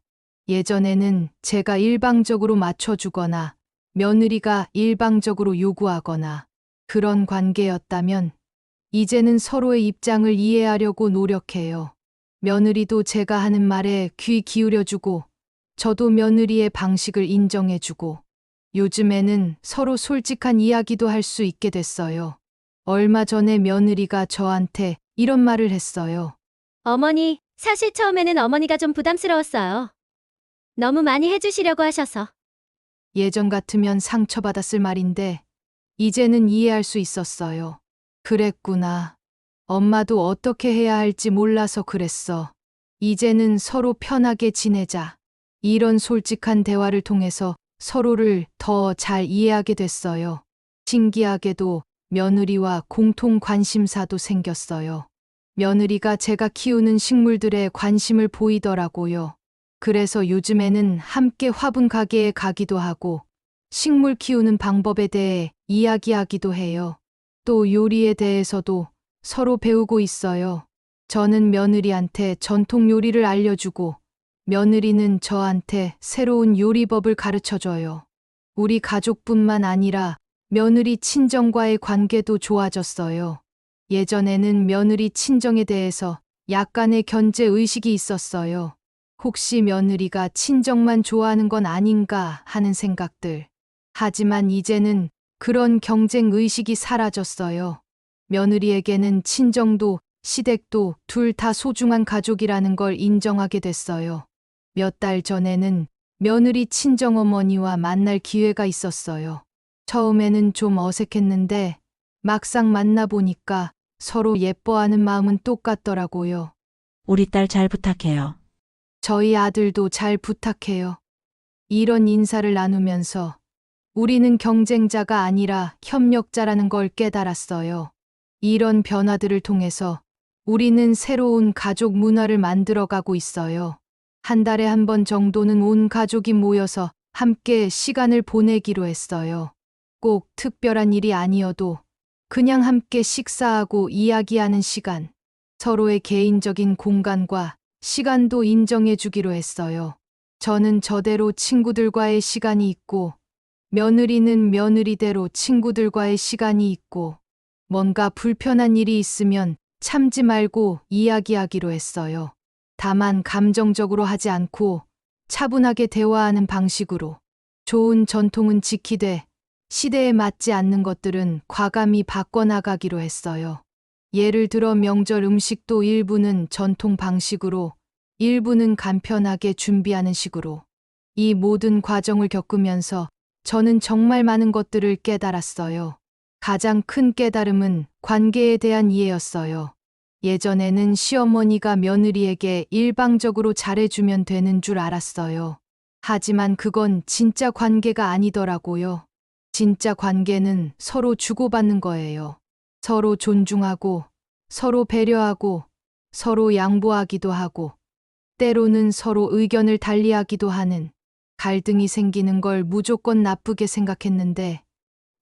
예전에는 제가 일방적으로 맞춰주거나 며느리가 일방적으로 요구하거나 그런 관계였다면 이제는 서로의 입장을 이해하려고 노력해요. 며느리도 제가 하는 말에 귀 기울여주고 저도 며느리의 방식을 인정해주고 요즘에는 서로 솔직한 이야기도 할 수 있게 됐어요. 얼마 전에 며느리가 저한테 이런 말을 했어요. 어머니, 사실 처음에는 어머니가 좀 부담스러웠어요. 너무 많이 해주시려고 하셔서. 예전 같으면 상처받았을 말인데 이제는 이해할 수 있었어요. 그랬구나. 엄마도 어떻게 해야 할지 몰라서 그랬어. 이제는 서로 편하게 지내자. 이런 솔직한 대화를 통해서 서로를 더 잘 이해하게 됐어요. 신기하게도 며느리와 공통 관심사도 생겼어요. 며느리가 제가 키우는 식물들에 관심을 보이더라고요. 그래서 요즘에는 함께 화분 가게에 가기도 하고 식물 키우는 방법에 대해 이야기하기도 해요. 또 요리에 대해서도 서로 배우고 있어요. 저는 며느리한테 전통 요리를 알려주고 며느리는 저한테 새로운 요리법을 가르쳐줘요. 우리 가족뿐만 아니라 며느리 친정과의 관계도 좋아졌어요. 예전에는 며느리 친정에 대해서 약간의 견제 의식이 있었어요. 혹시 며느리가 친정만 좋아하는 건 아닌가 하는 생각들. 하지만 이제는 그런 경쟁 의식이 사라졌어요. 며느리에게는 친정도 시댁도 둘 다 소중한 가족이라는 걸 인정하게 됐어요. 몇 달 전에는 며느리 친정어머니와 만날 기회가 있었어요. 처음에는 좀 어색했는데 막상 만나보니까 서로 예뻐하는 마음은 똑같더라고요. 우리 딸 잘 부탁해요. 저희 아들도 잘 부탁해요. 이런 인사를 나누면서 우리는 경쟁자가 아니라 협력자라는 걸 깨달았어요. 이런 변화들을 통해서 우리는 새로운 가족 문화를 만들어가고 있어요. 한 달에 한 번 정도는 온 가족이 모여서 함께 시간을 보내기로 했어요. 꼭 특별한 일이 아니어도 그냥 함께 식사하고 이야기하는 시간, 서로의 개인적인 공간과 시간도 인정해 주기로 했어요. 저는 저대로 친구들과의 시간이 있고 며느리는 며느리대로 친구들과의 시간이 있고 뭔가 불편한 일이 있으면 참지 말고 이야기하기로 했어요. 다만 감정적으로 하지 않고 차분하게 대화하는 방식으로. 좋은 전통은 지키되 시대에 맞지 않는 것들은 과감히 바꿔나가기로 했어요. 예를 들어 명절 음식도 일부는 전통 방식으로, 일부는 간편하게 준비하는 식으로. 이 모든 과정을 겪으면서 저는 정말 많은 것들을 깨달았어요. 가장 큰 깨달음은 관계에 대한 이해였어요. 예전에는 시어머니가 며느리에게 일방적으로 잘해주면 되는 줄 알았어요. 하지만 그건 진짜 관계가 아니더라고요. 진짜 관계는 서로 주고받는 거예요. 서로 존중하고, 서로 배려하고, 서로 양보하기도 하고, 때로는 서로 의견을 달리하기도 하는 갈등이 생기는 걸 무조건 나쁘게 생각했는데,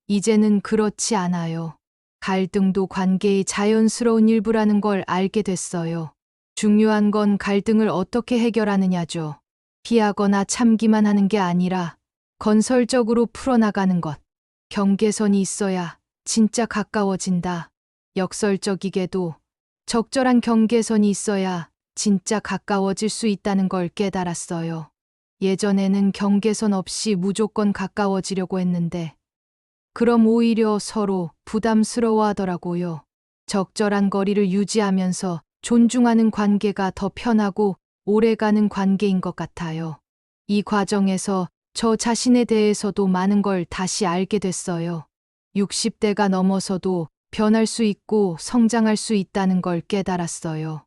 이제는 그렇지 않아요. 갈등도 관계의 자연스러운 일부라는 걸 알게 됐어요. 중요한 건 갈등을 어떻게 해결하느냐죠. 피하거나 참기만 하는 게 아니라 건설적으로 풀어나가는 것. 경계선이 있어야 진짜 가까워진다. 역설적이게도 적절한 경계선이 있어야 진짜 가까워질 수 있다는 걸 깨달았어요. 예전에는 경계선 없이 무조건 가까워지려고 했는데, 그럼 오히려 서로 부담스러워 하더라고요. 적절한 거리를 유지하면서 존중하는 관계가 더 편하고 오래가는 관계인 것 같아요. 이 과정에서 저 자신에 대해서도 많은 걸 다시 알게 됐어요. 60대가 넘어서도 변할 수 있고 성장할 수 있다는 걸 깨달았어요.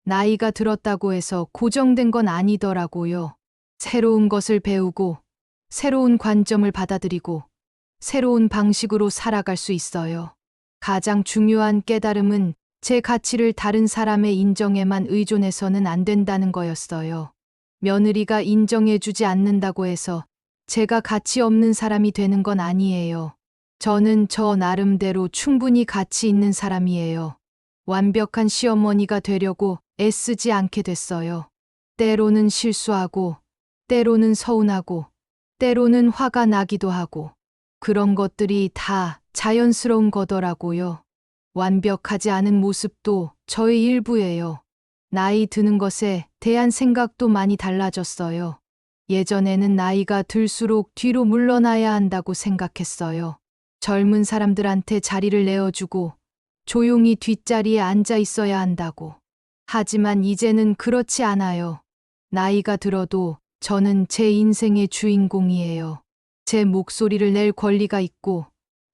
나이가 들었다고 해서 고정된 건 아니더라고요. 새로운 것을 배우고, 새로운 관점을 받아들이고, 새로운 방식으로 살아갈 수 있어요. 가장 중요한 깨달음은 제 가치를 다른 사람의 인정에만 의존해서는 안 된다는 거였어요. 며느리가 인정해주지 않는다고 해서 제가 가치 없는 사람이 되는 건 아니에요. 저는 저 나름대로 충분히 가치 있는 사람이에요. 완벽한 시어머니가 되려고 애쓰지 않게 됐어요. 때로는 실수하고, 때로는 서운하고, 때로는 화가 나기도 하고, 그런 것들이 다 자연스러운 거더라고요. 완벽하지 않은 모습도 저의 일부예요. 나이 드는 것에 대한 생각도 많이 달라졌어요. 예전에는 나이가 들수록 뒤로 물러나야 한다고 생각했어요. 젊은 사람들한테 자리를 내어주고 조용히 뒷자리에 앉아 있어야 한다고. 하지만 이제는 그렇지 않아요. 나이가 들어도 저는 제 인생의 주인공이에요. 제 목소리를 낼 권리가 있고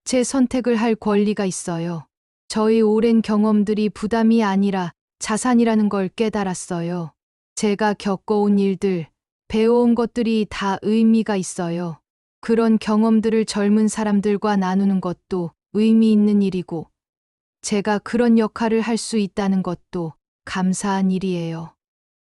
제 선택을 할 권리가 있어요. 저의 오랜 경험들이 부담이 아니라 자산이라는 걸 깨달았어요. 제가 겪어온 일들, 배워온 것들이 다 의미가 있어요. 그런 경험들을 젊은 사람들과 나누는 것도 의미 있는 일이고, 제가 그런 역할을 할 수 있다는 것도 감사한 일이에요.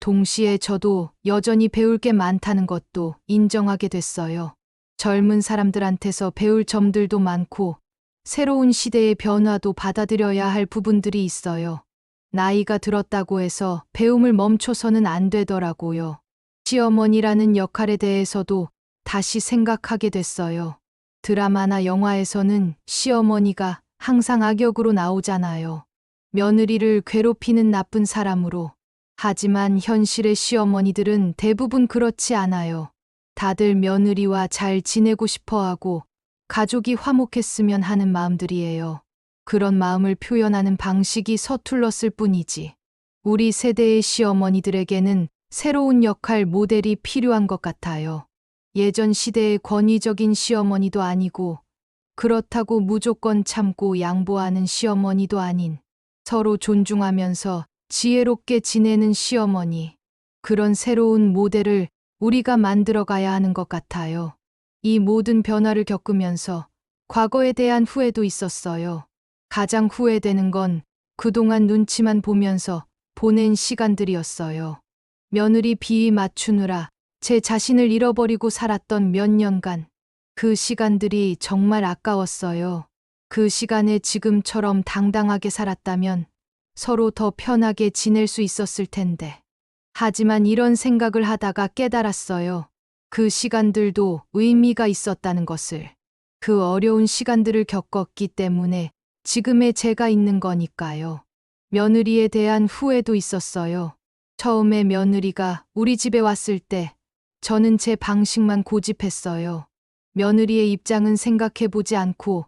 동시에 저도 여전히 배울 게 많다는 것도 인정하게 됐어요. 젊은 사람들한테서 배울 점들도 많고, 새로운 시대의 변화도 받아들여야 할 부분들이 있어요. 나이가 들었다고 해서 배움을 멈춰서는 안 되더라고요. 시어머니라는 역할에 대해서도 다시 생각하게 됐어요. 드라마나 영화에서는 시어머니가 항상 악역으로 나오잖아요. 며느리를 괴롭히는 나쁜 사람으로. 하지만 현실의 시어머니들은 대부분 그렇지 않아요. 다들 며느리와 잘 지내고 싶어 하고 가족이 화목했으면 하는 마음들이에요. 그런 마음을 표현하는 방식이 서툴렀을 뿐이지. 우리 세대의 시어머니들에게는 새로운 역할 모델이 필요한 것 같아요. 예전 시대의 권위적인 시어머니도 아니고, 그렇다고 무조건 참고 양보하는 시어머니도 아닌, 서로 존중하면서 지혜롭게 지내는 시어머니. 그런 새로운 모델을 우리가 만들어 가야 하는 것 같아요. 이 모든 변화를 겪으면서 과거에 대한 후회도 있었어요. 가장 후회되는 건 그동안 눈치만 보면서 보낸 시간들이었어요. 며느리 비위 맞추느라 제 자신을 잃어버리고 살았던 몇 년간. 그 시간들이 정말 아까웠어요. 그 시간에 지금처럼 당당하게 살았다면 서로 더 편하게 지낼 수 있었을 텐데. 하지만 이런 생각을 하다가 깨달았어요. 그 시간들도 의미가 있었다는 것을. 그 어려운 시간들을 겪었기 때문에 지금의 제가 있는 거니까요. 며느리에 대한 후회도 있었어요. 처음에 며느리가 우리 집에 왔을 때 저는 제 방식만 고집했어요. 며느리의 입장은 생각해보지 않고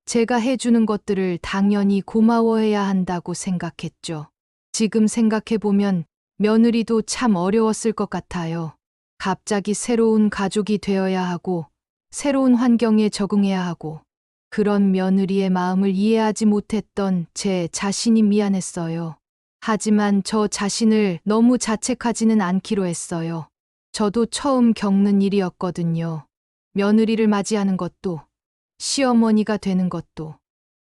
제가 해주는 것들을 당연히 고마워해야 한다고 생각했죠. 지금 생각해보면 며느리도 참 어려웠을 것 같아요. 갑자기 새로운 가족이 되어야 하고, 새로운 환경에 적응해야 하고, 그런 며느리의 마음을 이해하지 못했던 제 자신이 미안했어요. 하지만 저 자신을 너무 자책하지는 않기로 했어요. 저도 처음 겪는 일이었거든요. 며느리를 맞이하는 것도, 시어머니가 되는 것도.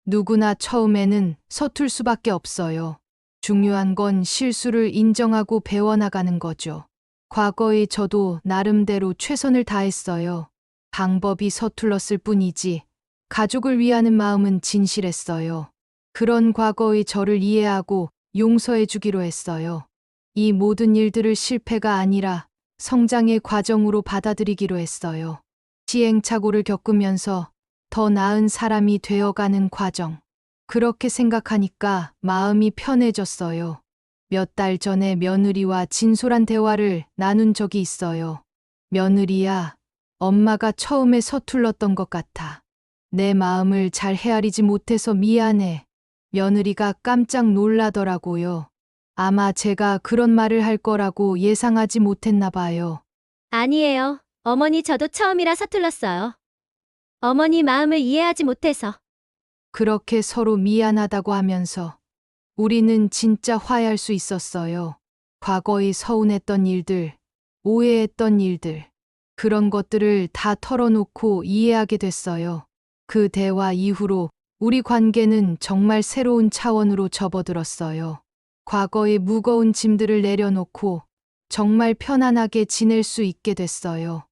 누구나 처음에는 서툴 수밖에 없어요. 중요한 건 실수를 인정하고 배워나가는 거죠. 과거에 저도 나름대로 최선을 다했어요. 방법이 서툴렀을 뿐이지 가족을 위하는 마음은 진실했어요. 그런 과거의 저를 이해하고 용서해 주기로 했어요. 이 모든 일들을 실패가 아니라 성장의 과정으로 받아들이기로 했어요. 시행착오를 겪으면서 더 나은 사람이 되어가는 과정. 그렇게 생각하니까 마음이 편해졌어요. 몇 달 전에 며느리와 진솔한 대화를 나눈 적이 있어요. 며느리야, 엄마가 처음에 서툴렀던 것 같아. 내 마음을 잘 헤아리지 못해서 미안해. 며느리가 깜짝 놀라더라고요. 아마 제가 그런 말을 할 거라고 예상하지 못했나 봐요. 아니에요. 어머니 저도 처음이라 서툴렀어요. 어머니 마음을 이해하지 못해서. 그렇게 서로 미안하다고 하면서 우리는 진짜 화해할 수 있었어요. 과거의 서운했던 일들, 오해했던 일들, 그런 것들을 다 털어놓고 이해하게 됐어요. 그 대화 이후로 우리 관계는 정말 새로운 차원으로 접어들었어요. 과거의 무거운 짐들을 내려놓고 정말 편안하게 지낼 수 있게 됐어요.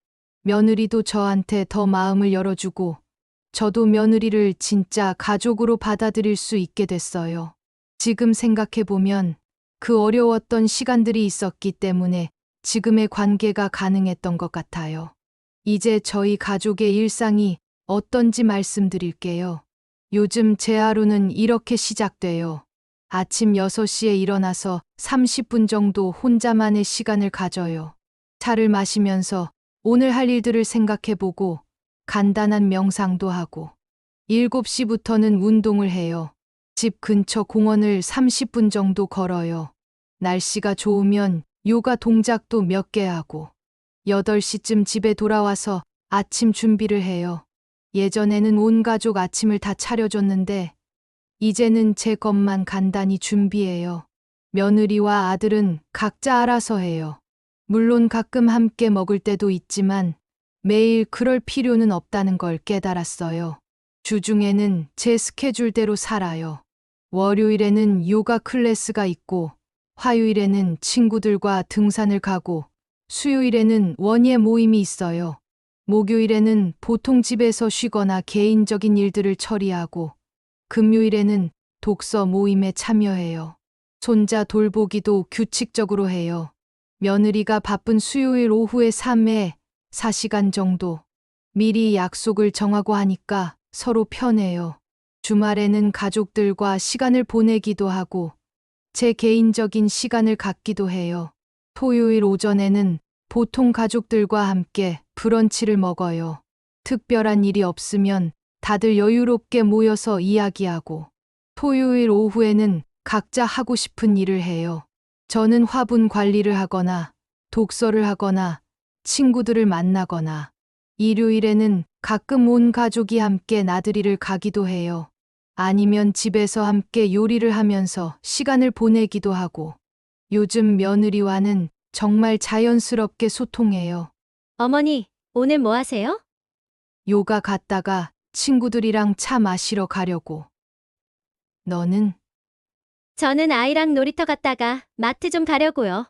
며느리도 저한테 더 마음을 열어주고 저도 며느리를 진짜 가족으로 받아들일 수 있게 됐어요. 지금 생각해보면 그 어려웠던 시간들이 있었기 때문에 지금의 관계가 가능했던 것 같아요. 이제 저희 가족의 일상이 어떤지 말씀드릴게요. 요즘 제 하루는 이렇게 시작돼요. 아침 6시에 일어나서 30분 정도 혼자만의 시간을 가져요. 차를 마시면서 오늘 할 일들을 생각해보고 간단한 명상도 하고 7시부터는 운동을 해요. 집 근처 공원을 30분 정도 걸어요. 날씨가 좋으면 요가 동작도 몇 개 하고 8시쯤 집에 돌아와서 아침 준비를 해요. 예전에는 온 가족 아침을 다 차려줬는데 이제는 제 것만 간단히 준비해요. 며느리와 아들은 각자 알아서 해요. 물론 가끔 함께 먹을 때도 있지만 매일 그럴 필요는 없다는 걸 깨달았어요. 주중에는 제 스케줄대로 살아요. 월요일에는 요가 클래스가 있고 화요일에는 친구들과 등산을 가고 수요일에는 원예 모임이 있어요. 목요일에는 보통 집에서 쉬거나 개인적인 일들을 처리하고 금요일에는 독서 모임에 참여해요. 손자 돌보기도 규칙적으로 해요. 며느리가 바쁜 수요일 오후에 3회 4시간 정도 미리 약속을 정하고 하니까 서로 편해요. 주말에는 가족들과 시간을 보내기도 하고 제 개인적인 시간을 갖기도 해요. 토요일 오전에는 보통 가족들과 함께 브런치를 먹어요. 특별한 일이 없으면 다들 여유롭게 모여서 이야기하고 토요일 오후에는 각자 하고 싶은 일을 해요. 저는 화분 관리를 하거나 독서를 하거나 친구들을 만나거나 일요일에는 가끔 온 가족이 함께 나들이를 가기도 해요. 아니면 집에서 함께 요리를 하면서 시간을 보내기도 하고 요즘 며느리와는 정말 자연스럽게 소통해요. 어머니, 오늘 뭐 하세요? 요가 갔다가 친구들이랑 차 마시러 가려고. 너는? 저는 아이랑 놀이터 갔다가 마트 좀 가려고요.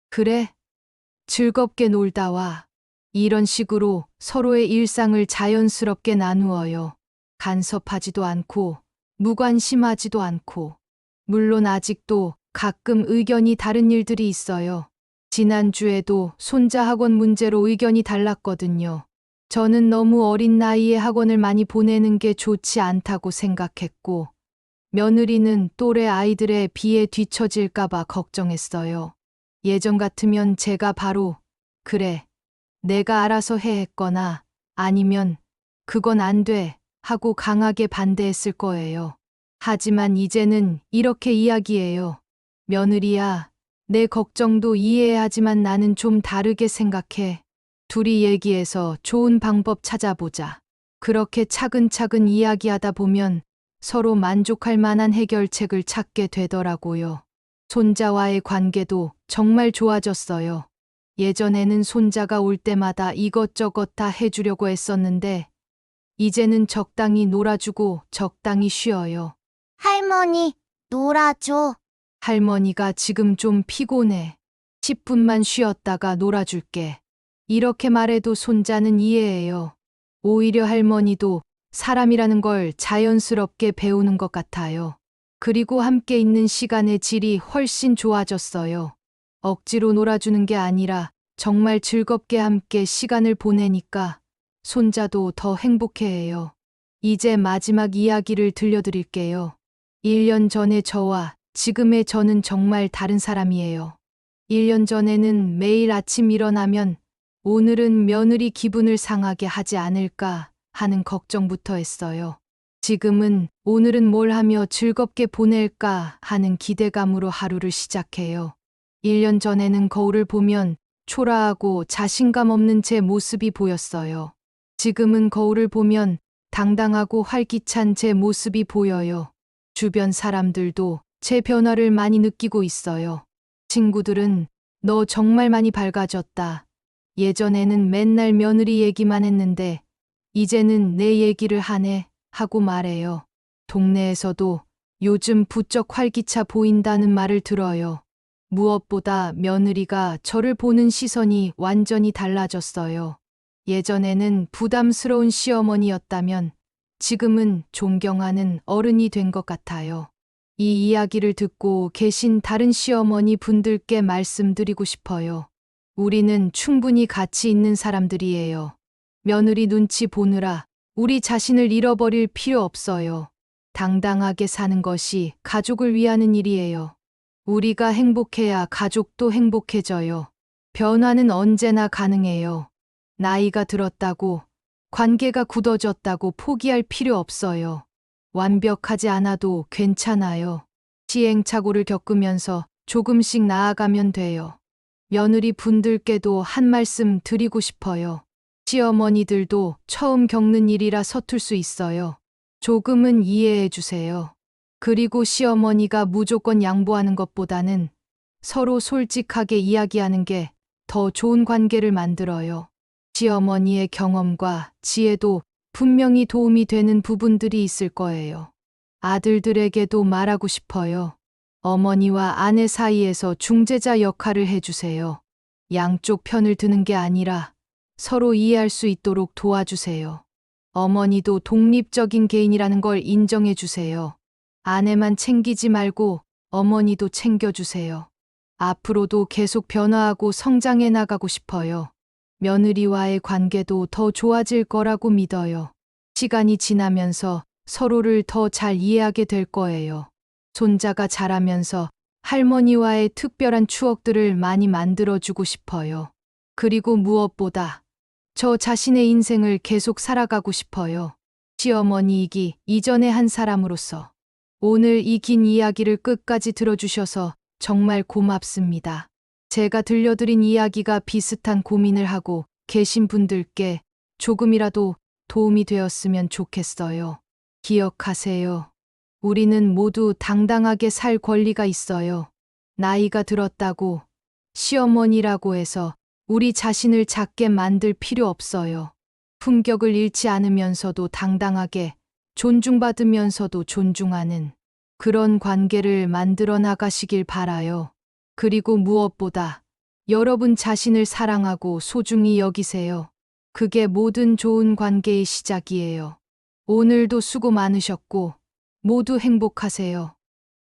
그래. 즐겁게 놀다 와. 이런 식으로 서로의 일상을 자연스럽게 나누어요. 간섭하지도 않고, 무관심하지도 않고. 물론 아직도 가끔 의견이 다른 일들이 있어요. 지난주에도 손자 학원 문제로 의견이 달랐거든요. 저는 너무 어린 나이에 학원을 많이 보내는 게 좋지 않다고 생각했고, 며느리는 또래 아이들에 비해 뒤처질까봐 걱정했어요. 예전 같으면 제가 바로, 그래, 내가 알아서 해 했거나 아니면 그건 안 돼 하고 강하게 반대했을 거예요. 하지만 이제는 이렇게 이야기해요. 며느리야, 내 걱정도 이해하지만 나는 좀 다르게 생각해. 둘이 얘기해서 좋은 방법 찾아보자. 그렇게 차근차근 이야기하다 보면 서로 만족할 만한 해결책을 찾게 되더라고요. 손자와의 관계도 정말 좋아졌어요. 예전에는 손자가 올 때마다 이것저것 다 해주려고 했었는데 이제는 적당히 놀아주고 적당히 쉬어요. 할머니, 놀아줘. 할머니가 지금 좀 피곤해. 10분만 쉬었다가 놀아줄게. 이렇게 말해도 손자는 이해해요. 오히려 할머니도 사람이라는 걸 자연스럽게 배우는 것 같아요. 그리고 함께 있는 시간의 질이 훨씬 좋아졌어요. 억지로 놀아주는 게 아니라 정말 즐겁게 함께 시간을 보내니까 손자도 더 행복해해요. 이제 마지막 이야기를 들려드릴게요. 1년 전의 저와 지금의 저는 정말 다른 사람이에요. 1년 전에는 매일 아침 일어나면 오늘은 며느리 기분을 상하게 하지 않을까 하는 걱정부터 했어요. 지금은 오늘은 뭘 하며 즐겁게 보낼까 하는 기대감으로 하루를 시작해요. 1년 전에는 거울을 보면 초라하고 자신감 없는 제 모습이 보였어요. 지금은 거울을 보면 당당하고 활기찬 제 모습이 보여요. 주변 사람들도 제 변화를 많이 느끼고 있어요. 친구들은 너 정말 많이 밝아졌다. 예전에는 맨날 며느리 얘기만 했는데 이제는 내 얘기를 하네 하고 말해요. 동네에서도 요즘 부쩍 활기차 보인다는 말을 들어요. 무엇보다 며느리가 저를 보는 시선이 완전히 달라졌어요. 예전에는 부담스러운 시어머니였다면 지금은 존경하는 어른이 된 것 같아요. 이 이야기를 듣고 계신 다른 시어머니 분들께 말씀드리고 싶어요. 우리는 충분히 가치 있는 사람들이에요. 며느리 눈치 보느라 우리 자신을 잃어버릴 필요 없어요. 당당하게 사는 것이 가족을 위하는 일이에요. 우리가 행복해야 가족도 행복해져요. 변화는 언제나 가능해요. 나이가 들었다고, 관계가 굳어졌다고 포기할 필요 없어요. 완벽하지 않아도 괜찮아요. 시행착오를 겪으면서 조금씩 나아가면 돼요. 며느리 분들께도 한 말씀 드리고 싶어요. 시어머니들도 처음 겪는 일이라 서툴 수 있어요. 조금은 이해해 주세요. 그리고 시어머니가 무조건 양보하는 것보다는 서로 솔직하게 이야기하는 게 더 좋은 관계를 만들어요. 시어머니의 경험과 지혜도 분명히 도움이 되는 부분들이 있을 거예요. 아들들에게도 말하고 싶어요. 어머니와 아내 사이에서 중재자 역할을 해주세요. 양쪽 편을 드는 게 아니라 서로 이해할 수 있도록 도와주세요. 어머니도 독립적인 개인이라는 걸 인정해 주세요. 아내만 챙기지 말고 어머니도 챙겨주세요. 앞으로도 계속 변화하고 성장해 나가고 싶어요. 며느리와의 관계도 더 좋아질 거라고 믿어요. 시간이 지나면서 서로를 더 잘 이해하게 될 거예요. 손자가 자라면서 할머니와의 특별한 추억들을 많이 만들어주고 싶어요. 그리고 무엇보다 저 자신의 인생을 계속 살아가고 싶어요. 시어머니이기 이전의 한 사람으로서. 오늘 이 긴 이야기를 끝까지 들어주셔서 정말 고맙습니다. 제가 들려드린 이야기가 비슷한 고민을 하고 계신 분들께 조금이라도 도움이 되었으면 좋겠어요. 기억하세요. 우리는 모두 당당하게 살 권리가 있어요. 나이가 들었다고, 시어머니라고 해서 우리 자신을 작게 만들 필요 없어요. 품격을 잃지 않으면서도 당당하게, 존중받으면서도 존중하는 그런 관계를 만들어 나가시길 바라요. 그리고 무엇보다 여러분 자신을 사랑하고 소중히 여기세요. 그게 모든 좋은 관계의 시작이에요. 오늘도 수고 많으셨고 모두 행복하세요.